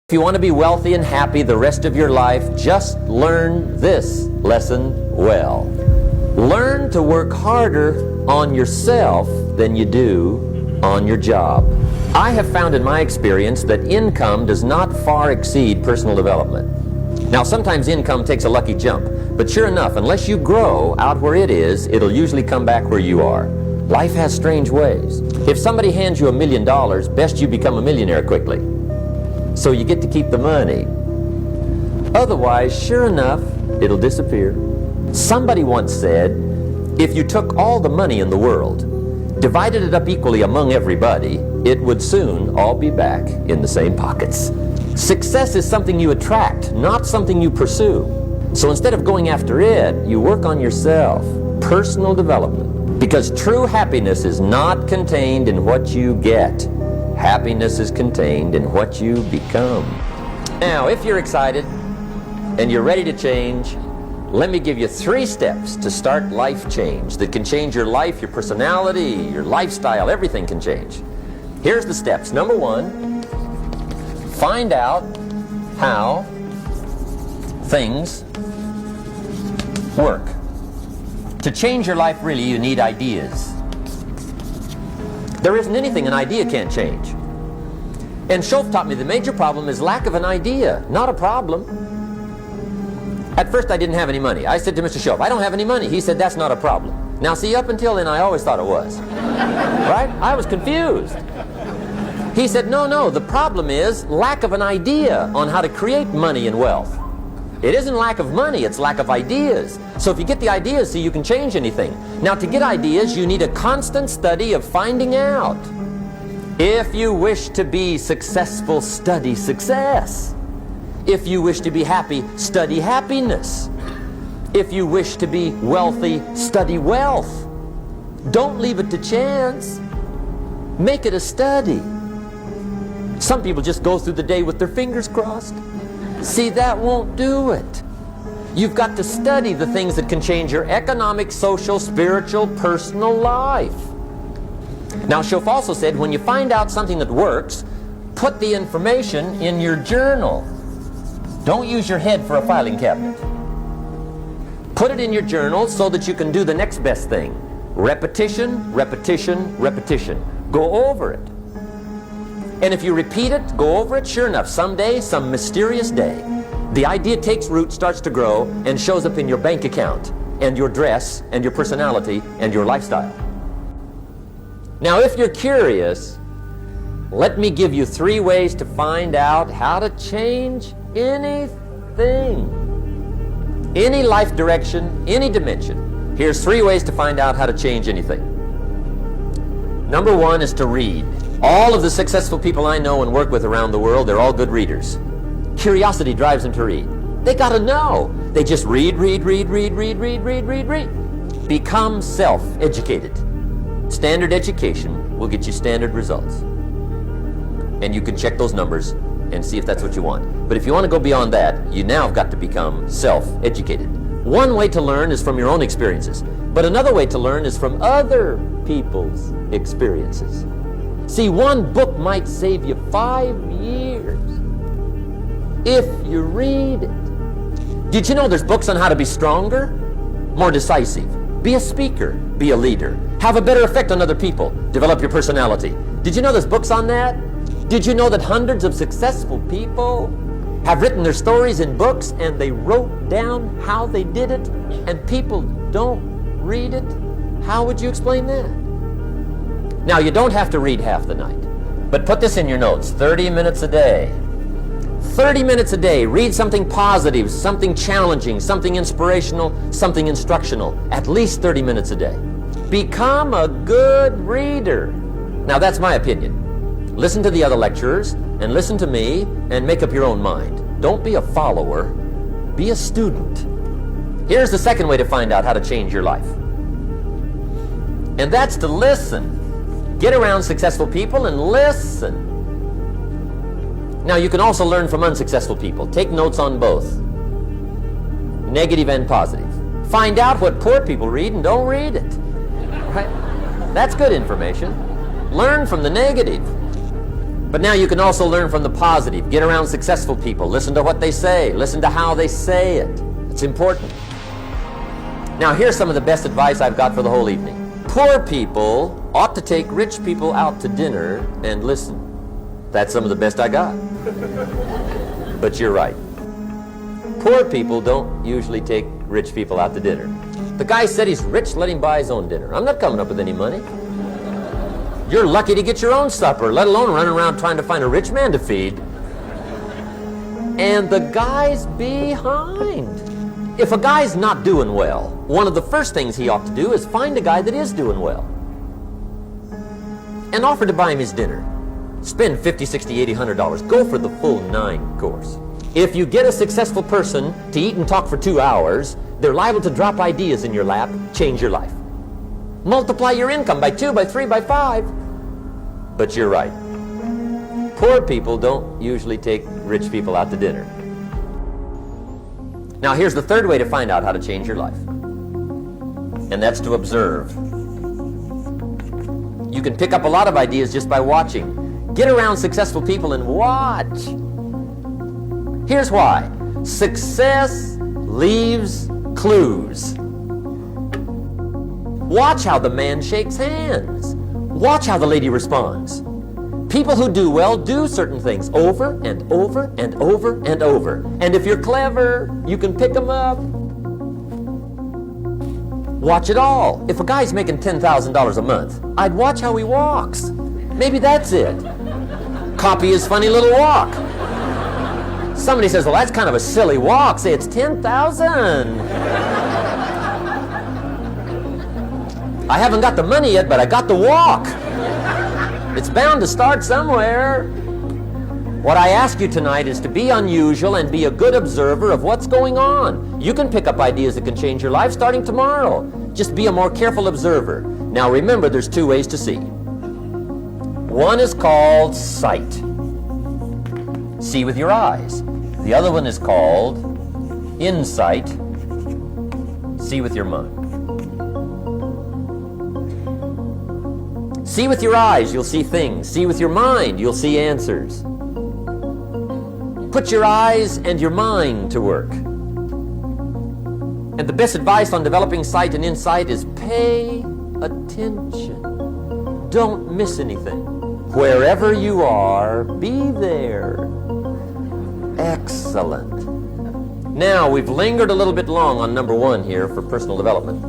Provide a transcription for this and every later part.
If you want to be wealthy and happy the rest of your life, just learn this lesson well. Learn to work harder on yourself than you do on your job. I have found in my experience that income does not far exceed personal development. Now, sometimes income takes a lucky jump, but sure enough, unless you grow out where it is, it'll usually come back where you are. Life has strange ways. If somebody hands you $1 million, best you become a millionaire quickly, so you get to keep the money. Otherwise, sure enough, it'll disappear. Somebody once said, if you took all the money in the world, divided it up equally among everybody, it would soon all be back in the same pockets. Success is something you attract, not something you pursue. So instead of going after it, you work on yourself. Personal development. Because true happiness is not contained in what you get. Happiness is contained in what you become. Now, if you're excited and you're ready to change, let me give you 3 steps to start life change that can change your life, your personality, your lifestyle, everything can change. Here's the steps. Number 1, find out how things work. To change your life, really, you need ideas. There isn't anything an idea can't change. And Shoaff taught me the major problem is lack of an idea, not a problem. At first I didn't have any money. I said to Mr. Shoaff, I don't have any money. He said, that's not a problem. Now see, up until then I always thought it was. Right? I was confused. He said, no, the problem is lack of an idea on how to create money and wealth. It isn't lack of money, it's lack of ideas. So if you get the ideas, see, you can change anything. Now, to get ideas, you need a constant study of finding out. If you wish to be successful, study success. If you wish to be happy, study happiness. If you wish to be wealthy, study wealth. Don't leave it to chance. Make it a study. Some people just go through the day with their fingers crossed. See, that won't do it. You've got to study the things that can change your economic, social, spiritual, personal life. Now, Shoaff also said, when you find out something that works, put the information in your journal. Don't use your head for a filing cabinet. Put it in your journal so that you can do the next best thing. Repetition, repetition, repetition. Go over it. And if you repeat it, go over it, sure enough, someday, some mysterious day, the idea takes root, starts to grow, and shows up in your bank account, and your dress, and your personality, and your lifestyle. Now, if you're curious, let me give you 3 ways to find out how to change anything. Any life direction, any dimension. Here's 3 ways to find out how to change anything. Number 1 is to read. All of the successful people I know and work with around the world, they're all good readers. Curiosity drives them to read. They gotta know. They just read. Become self-educated. Standard education will get you standard results. And you can check those numbers and see if that's what you want. But if you want to go beyond that, you now have got to become self-educated. One way to learn is from your own experiences. But another way to learn is from other people's experiences. See, one book might save you 5 years if you read it. Did you know there's books on how to be stronger, more decisive, be a speaker, be a leader, have a better effect on other people, develop your personality? Did you know there's books on that? Did you know that hundreds of successful people have written their stories in books and they wrote down how they did it, and people don't read it? How would you explain that? Now, you don't have to read half the night, but put this in your notes, 30 minutes a day. 30 minutes a day, read something positive, something challenging, something inspirational, something instructional, at least 30 minutes a day. Become a good reader. Now, that's my opinion. Listen to the other lecturers, and listen to me, and make up your own mind. Don't be a follower, be a student. Here's the second way to find out how to change your life. And that's to listen. Get around successful people and listen. Now, you can also learn from unsuccessful people. Take notes on both, negative and positive. Find out what poor people read and don't read it. Right? That's good information. Learn from the negative. But now you can also learn from the positive. Get around successful people. Listen to what they say. Listen to how they say it. It's important. Now here's some of the best advice I've got for the whole evening. Poor people ought to take rich people out to dinner and listen. That's some of the best I got. But you're right. Poor people don't usually take rich people out to dinner. The guy said he's rich, let him buy his own dinner. I'm not coming up with any money. You're lucky to get your own supper, let alone running around trying to find a rich man to feed. And the guy's behind. If a guy's not doing well, one of the first things he ought to do is find a guy that is doing well and offer to buy him his dinner. Spend $50, $60, $80, $100. Go for the full 9 course. If you get a successful person to eat and talk for 2 hours, they're liable to drop ideas in your lap, change your life. Multiply your income by 2, by 3, by 5. But you're right. Poor people don't usually take rich people out to dinner. Now here's the third way to find out how to change your life. And that's to observe. You can pick up a lot of ideas just by watching. Get around successful people and watch. Here's why. Success leaves clues. Watch how the man shakes hands. Watch how the lady responds. People who do well do certain things over and over and over and over. And if you're clever, you can pick them up. Watch it all. If a guy's making $10,000 a month, I'd watch how he walks. Maybe that's it. Copy his funny little walk. Somebody says, well, that's kind of a silly walk. Say, it's 10,000. I haven't got the money yet, but I got the walk. It's bound to start somewhere. What I ask you tonight is to be unusual and be a good observer of what's going on. You can pick up ideas that can change your life starting tomorrow. Just be a more careful observer. Now remember, there's 2 ways to see. One is called sight. See with your eyes. The other one is called insight. See with your mind. See with your eyes, you'll see things. See with your mind, you'll see answers. Put your eyes and your mind to work. And the best advice on developing sight and insight is pay attention. Don't miss anything. Wherever you are, be there. Excellent. Now, we've lingered a little bit long on number 1 here for personal development.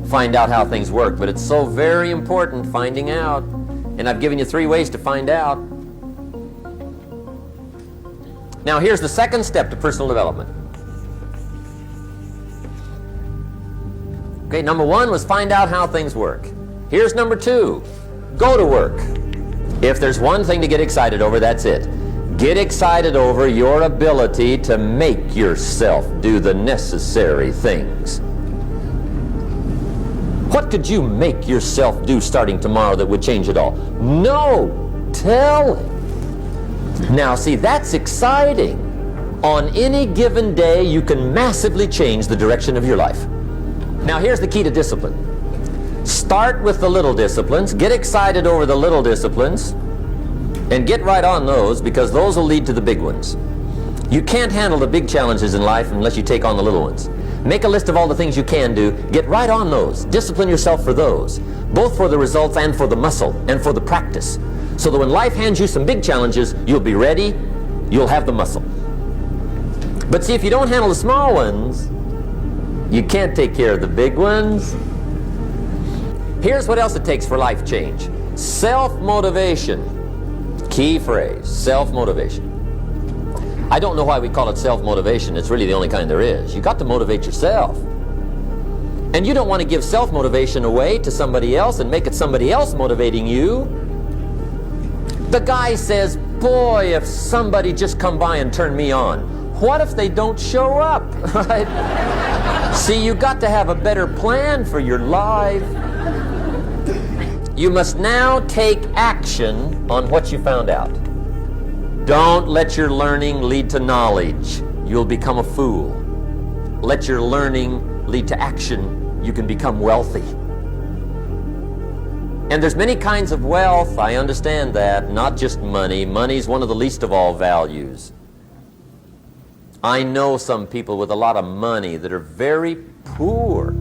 Find out how things work, but it's so very important finding out. And I've given you 3 ways to find out. Now here's the second step to personal development. Okay, number 1 was find out how things work. Here's number 2, go to work. If there's one thing to get excited over, that's it. Get excited over your ability to make yourself do the necessary things. What could you make yourself do starting tomorrow that would change it all? No, tell him. Now see, that's exciting. On any given day, you can massively change the direction of your life. Now here's the key to discipline. Start with the little disciplines, get excited over the little disciplines, and get right on those, because those will lead to the big ones. You can't handle the big challenges in life unless you take on the little ones. Make a list of all the things you can do. Get right on those. Discipline yourself for those, both for the results and for the muscle and for the practice, so that when life hands you some big challenges, you'll be ready, you'll have the muscle. But see, if you don't handle the small ones, you can't take care of the big ones. Here's what else it takes for life change. Self-motivation. Key phrase, self-motivation. I don't know why we call it self-motivation. It's really the only kind there is. You got to motivate yourself. And you don't want to give self-motivation away to somebody else and make it somebody else motivating you. The guy says, boy, if somebody just come by and turn me on. What if they don't show up? Right? See, you got to have a better plan for your life. You must now take action on what you found out. Don't let your learning lead to knowledge. You'll become a fool. Let your learning lead to action. You can become wealthy. And there's many kinds of wealth, I understand that, not just money. Money's one of the least of all values. I know some people with a lot of money that are very poor.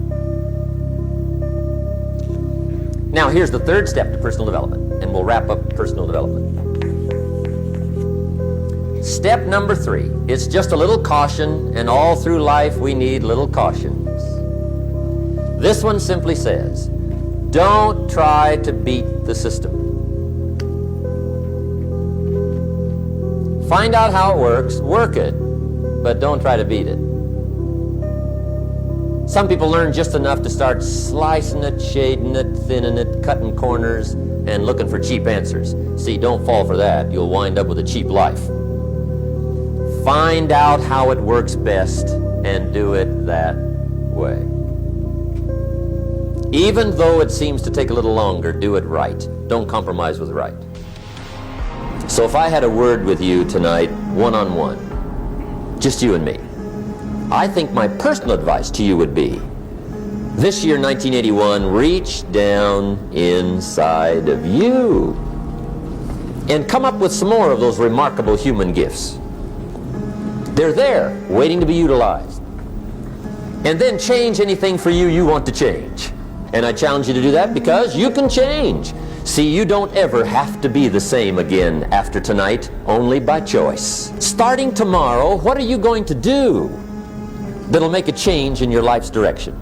Now, here's the third step to personal development, and we'll wrap up personal development. Step number 3, it's just a little caution, and all through life we need little cautions. This one simply says, don't try to beat the system. Find out how it works, work it, but don't try to beat it. Some people learn just enough to start slicing it, shading it, thinning it, cutting corners, and looking for cheap answers. See, don't fall for that. You'll wind up with a cheap life. Find out how it works best and do it that way. Even though it seems to take a little longer, do it right. Don't compromise with right. So if I had a word with you tonight, one-on-one, just you and me, I think my personal advice to you would be, this year, 1981, reach down inside of you and come up with some more of those remarkable human gifts. They're there, waiting to be utilized. And then change anything for you you want to change. And I challenge you to do that because you can change. See, you don't ever have to be the same again after tonight, only by choice. Starting tomorrow, what are you going to do that'll make a change in your life's direction?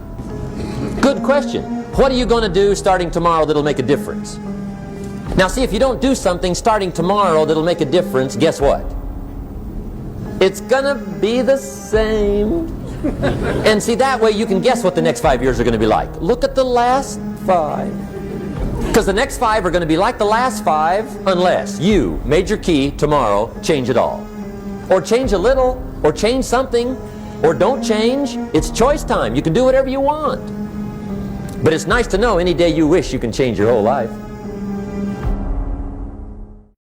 Good question. What are you going to do starting tomorrow that'll make a difference? Now see, if you don't do something starting tomorrow that'll make a difference, guess what? It's gonna be the same. And see, that way you can guess what the next 5 years are going to be like. Look at the last 5. Because the next 5 are going to be like the last 5 unless you, major key, tomorrow, change it all. Or change a little, or change something, or don't change. It's choice time. You can do whatever you want. But it's nice to know any day you wish you can change your whole life.